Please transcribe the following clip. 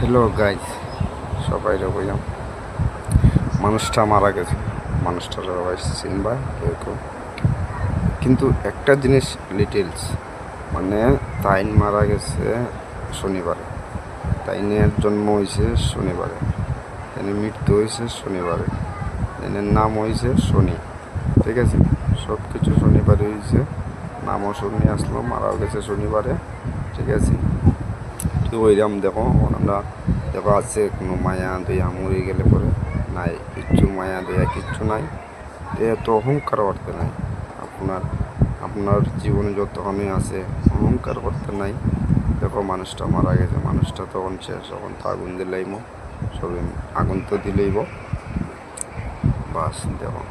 Hello guys, সবাই বললাম মানুষটা মারা গেছে। মানুষটা সবাই চিনবা কেউ কেউ, কিন্তু একটা জিনিস ডিটেলস, মানে তাইন মারা গেছে শনিবারে, তাইনের জন্ম হয়েছে শনিবারে, তাইনের মৃত্যু হয়েছে শনিবারে, তাইনের নাম হয়েছে শনি। ঠিক আছে, সব কিছু শনিবারে হয়েছে, নামও শনি আসলো, মারাও গেছে শনিবারে। ঠিক আছে, তো ওইরকম দেখো আমরা দেখো আছে কোনো মায়া দয়া মরে গেলে পরে নাই, কিচ্ছু মায়া দয়া কিচ্ছু নাই, এত অহংকার করতে নাই। আপনার আপনার জীবনে যতক্ষণই আছে অহংকার করতে নাই। দেখো মানুষটা মারা গেছে, মানুষটা তখন শেষ, তখন তো আগুন দিলেইব, সবই আগুন তো দিলেইব, বাস দেখো।